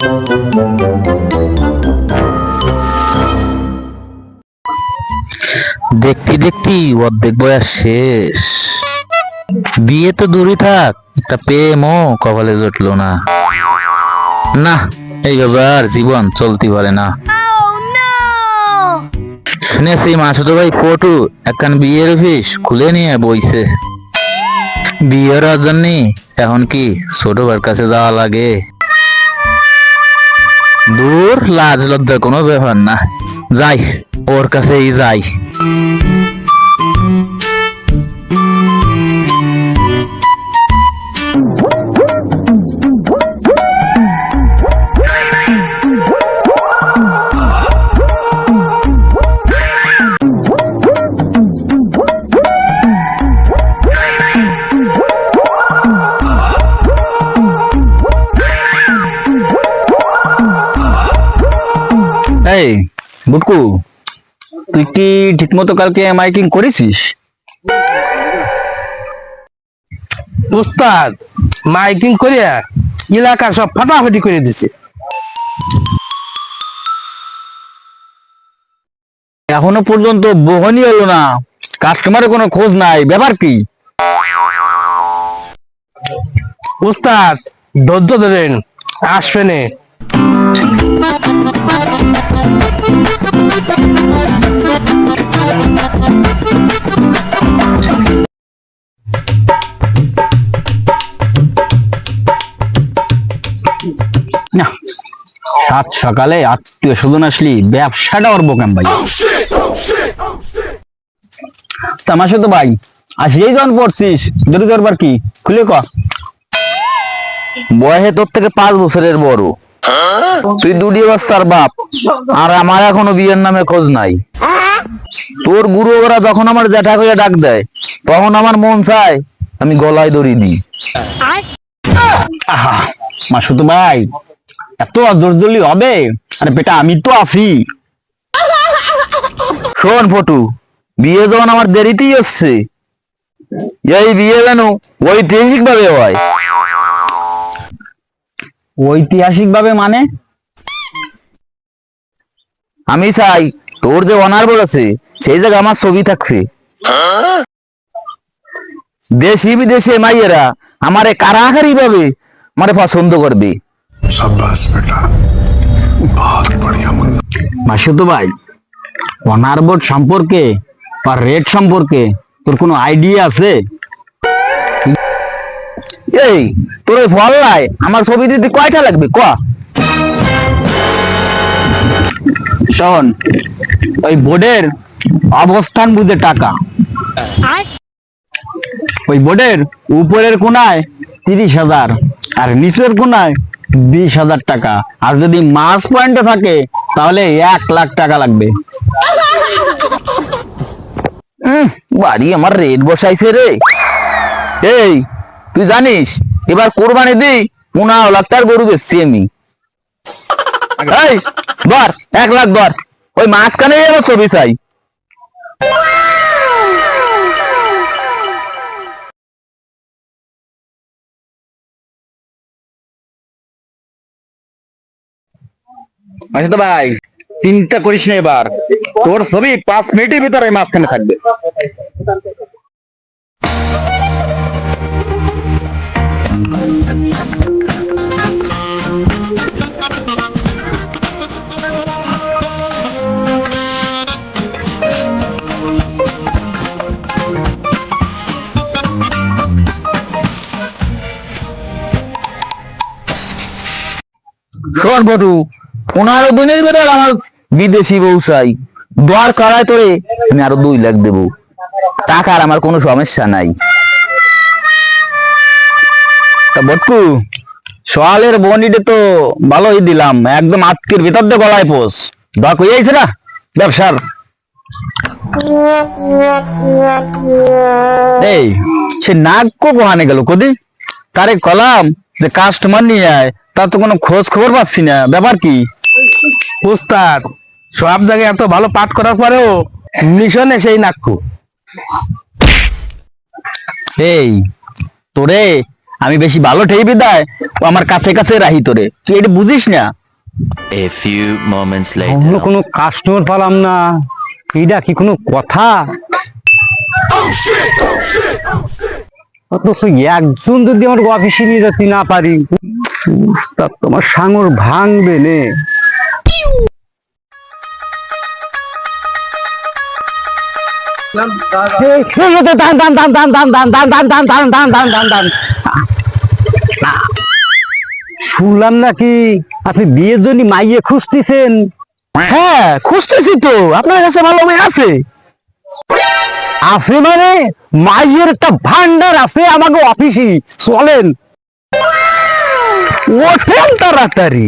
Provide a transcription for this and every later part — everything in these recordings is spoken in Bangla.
দেখতে দেখতে অর্ধেক বয়স শেষ। বিয়ে তো দূরে থাক, একটা প্রেমও কপালে জুটলো না। না, এইভাবে আর জীবন চলতে পারে না। শুনেছি মাসুদ ভাই ফটু একখান বিয়ের অফিস খুলে নিয়ে বইছে। বিয়ের জন্য এখন কি ছোট ভাইয়ের কাছে যাওয়া লাগে? দূর, লাজ লজ্জার কোনো ব্যাপার না, যাই ওর কাছেই যাই। এই বুটকু, তুই কি ঠিক মতো কালকে মাইকিং করেছিস? উস্তাদ মাইকিং করিয়া এলাকা সব ফাটাফাটি করে দিছে। এখনো পর্যন্ত বহনই এলো না, কাস্টমারের কোনো খোঁজ নাই, ব্যাপার কি? উস্তাদ ধৈর্য ধরেন, আসবে নে। না, সাত সকালে আত্মীয় স্বজন আসলি ব্যবসাটা ওর বোকাম ভাই। তামাশা তো ভাই, আসলেই যখন পড়ছিস দূরে দরবার কি খুলে ক। বয়সে তোর থেকে 5 বছরের বড়, তুই দুটি বাচ্চার বাপ, আর আমার এখনো বিয়ের নামে খোঁজ নাই। তোর বুড়ো ওরা যখন আমার জ্যাঠা করে ডাক দেয়, তখন আমার মন চায় আমি গলায় দড়ি দিই। আহা মাসুদ ভাই, এত অজরজলি হবে? আরে বেটা, আমি তো আছি। শোন ফটু, বিয়ে যখন আমার দেরিতেই হচ্ছে, এই বিয়ে যেন ঐতিহাসিক ভাবে হয়। ঐতিহাসিক ভাবে মানে? আমি চাই তোর যে অনার বলেছে সেই জায়গায় আমার ছবি থাকবে। দেশি বিদেশে মাইয়েরা আমারে কারাকারি ভাবে মানে পছন্দ করবে। शाबाश बेटा, बहुत बढ़िया मुन्ना। মাসুদ ভাই, অনার বোর্ড সম্পর্কে বা রেট সম্পর্কে তোর কোনো আইডিয়া আছে? এই তোর ওই ফল্লায় আমার ছবি দিতে কয়টা লাগবে ক? শোন, ওই বোর্ডের অবস্থান বুঝে টাকা। ওই বোর্ডের উপরের কোনায় 30,000 আর নিচের কোনায় 20,000 টাকা, আর যদি মাস পয়েন্টে থাকে তাহলে 1 লাখ টাকা লাগবে। বাড়ি আমার রেট বসাইছে রে। এই তুই জানিস এবার কোরবানি দিই 15 লাখ টাকার গরু বেচছি আমি। এই ধর 1 লাখ ধর, ওই মাঝখানে আমার ছবি চাই। ভাই চিন্তা করিস না, এবার তোর ছবি 5 মিনিটের ভিতরে মাঝখানে থাকবে। শোন বটু, 15 দিনের ভিতর আমার বিদেশি বউ চাই। দর করায় তোরে আমি আরো 2 লাখ দেবো, টাকার আমার কোনো সমস্যা নাই। তা বটকু, সোয়ালের বনিটা তো ভালোই দিলাম, একদম আত্মীর ভিতর দিয়ে গলায় পোষ। দর কই আইছে না ব্যবসার। এই সে নাক কোহানে গেল কদি? তারে কলাম যে কাস্টমার নিয়ে আয়, তার তো কোনো খোঁজ খবর পাচ্ছি না, ব্যাপার কি? উস্তাদ সব জায়গায় এত ভালো পাঠ করার পরেও মিশনে সেই নাক্কু। এই তোরে আমি বেশি ভালো ঠেইবি দেয় ও আমার কাছে কাছে রাহি তোরে, তুই এটা বুঝিস না? A few moments অন্য later. কোনো কাস্টমার পালাম না, এইটা কি কোনো কথা? অথচ একজন যদি আমার অফিসে নিয়ে যেতে না পারি, উস্তাদ তোমার সাঙর ভাঙবে নে। শুনলাম নাকি আপনি বিয়ের জন্য মাইয়ে খুঁজতেছেন? হ্যাঁ খুঁজতেছি তো, আপনার কাছে ভালো মেয়ে আছে? আছে মানে মাইয়ের একটা ভান্ডার আছে আমাকে অফিসে, চলেন। ওঠেন তাড়াতাড়ি।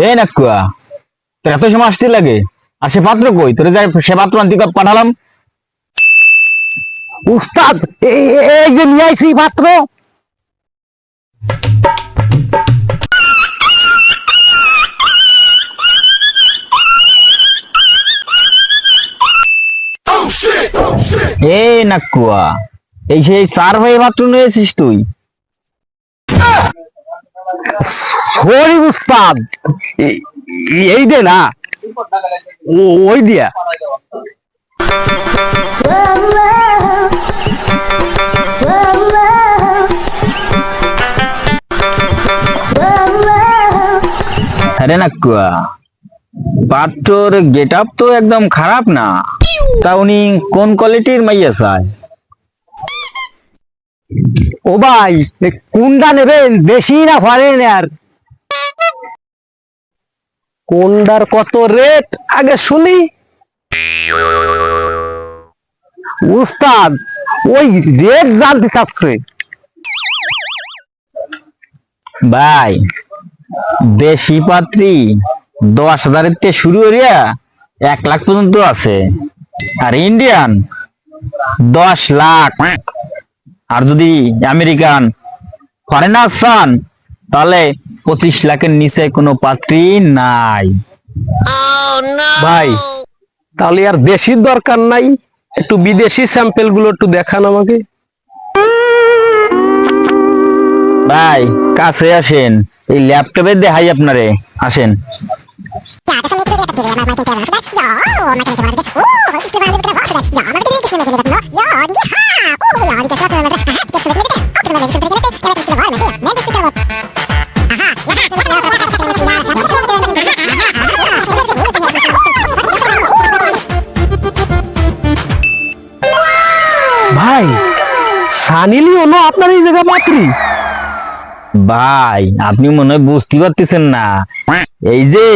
এ নাকুয়া, তোর এত সময় আসতে লাগে? আর সে পাত্র কই? তোরে যাই সে পাত্র আনতে পাঠালাম। উস্তাদ এই যে নিয়ে আইছি পাত্র। এ নাকুয়া, এই সেই চার ভাই পাত্র নিয়েছিস তুই? সরি উস্তাদ, এই দে না, ওই দিয়া। আরে নাকুয়া, পাত্রর গেট আপ তো একদম খারাপ না, তা উনি কোন কোয়ালিটির মাইয়া চায়? ও ভাই কোনটা নেবেন, বেশি না ফরেনার? কোনটার কত রেট আগে শুনি। উস্তাদ ওই রেট জানতে চাচ্ছে। ভাই দেশি পাত্রী 10,000 থেকে শুরু করিয়া 1 লাখ পর্যন্ত আছে, আর ইন্ডিয়ান 10 লাখ। আর যদি আমেরিকান ফরেনার চান তাহলে 25 লাখের নিচে কোনো পাত্রী নাই। ভাই তাহলে আর দেশির দরকার নাই, একটু বিদেশি স্যাম্পেল গুলো একটু দেখান আমাকে। ভাই কাছে আসেন, এই ল্যাপটপে দেখাই আপনারে, আসেন। ভাই সানি লিওন আপনার এই জায়গা পাত্রী? ভাই আপনি মনে হয় বুঝতে পারতেছেন না, এই যে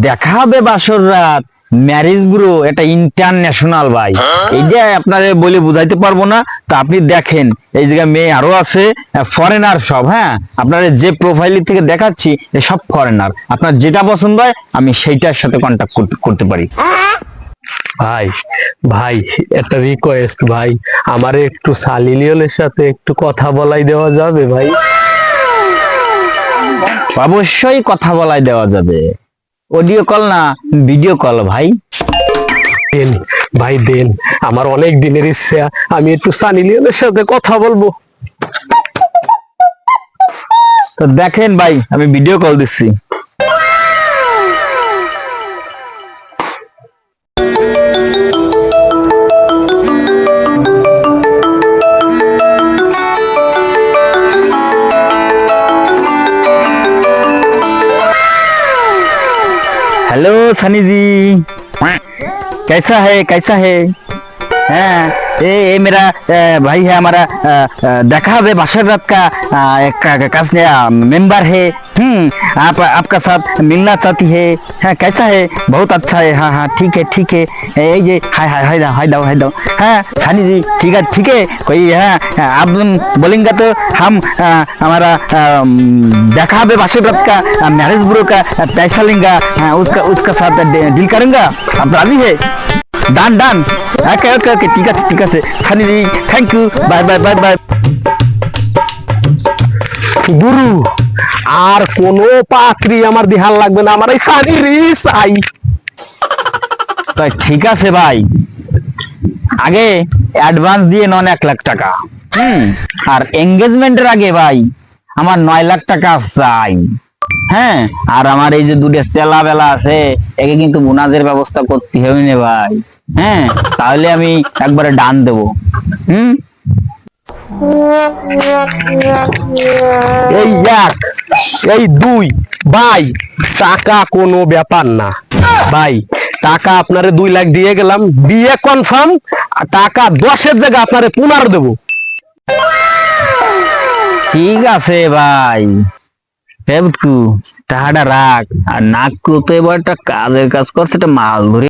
দেখা হবে বাসর রাত ম্যারেজ ব্যুরো, এটা ইন্টারন্যাশনাল ভাই, এইটা আপনারে বলে বুঝাইতে পারবো না। তা আপনি দেখেন এই জায়গায় মেয়ে আরো আছে, ফরেনার সব। হ্যাঁ, আপনার যে প্রোফাইল থেকে দেখাচ্ছি সব ফরেনার, আপনার যেটা পছন্দ হয় আমি সেইটার সাথে কন্ট্যাক্ট করতে পারি। ভাই ভাই একটা রিকোয়েস্ট ভাই, আমারে একটু সানি লিওনের সাথে একটু কথা বলাই দেওয়া যাবে ভাই? অবশ্যই কথা বলাই দেওয়া যাবে, অডিও কল না ভিডিও কল ভাই। দেন ভাই দেন, আমার অনেক দিনের ইচ্ছা, আমি একটু সানি লিওনের সাথে কথা বলবো। তো দেখেন ভাই আমি ভিডিও কল দিচ্ছি। हेलो सनी जी, कैसा है? हाँ, ये मेरा भाई है, हमारा देखा है बासर रात का एक मेंबर है। आपका साथ मिलना चाहती है। हाँ, कैसा है? बहुत अच्छा है। हाँ हाँ ठीक है। ये हाय दाओ। हाँ सनी जी ठीक है। कोई हाँ आप बोलेंगे तो हम हमारा देखा है बासर रात का मैरिज ब्यूरो का पैसा लेंगे। हाँ, उसका साथ डील करेंगे। आप राजी है? ডান ওকে ঠিক আছে সানি জি, থ্যাংক ইউ, বাই। গুরু আর কোনো পাত্রী আমার দিহার লাগবে না, আমার এই শাড়ি চাই। তাই ঠিক আছে ভাই, আগে অ্যাডভান্স দিয়ে নন 1 লাখ টাকা, আর এঙ্গেজমেন্টের আগে ভাই আমার 9 লাখ টাকা চাই। হ্যাঁ, আর আমার এই যে দুটো চেলা বেলা আছে, একে কিন্তু বোনাজের ব্যবস্থা করতে হবে না ভাই। হ্যাঁ, তাহলে আমি একবারে ডান দেবো। এই 1, এই 2 ভাই, টাকা কোনো ব্যাপার না ভাই। টাকা আপনারে 2 লাখ দিয়ে গেলাম, বিয়ে কনফার্ম। টাকা 10-এর জায়গায় আপনারে 15 দেবো। ঠিক আছে ভাই, টাকাটা রাখ, আর নাক তো এবার একটা কাজের কাজ করছে, একটা মাল ধরে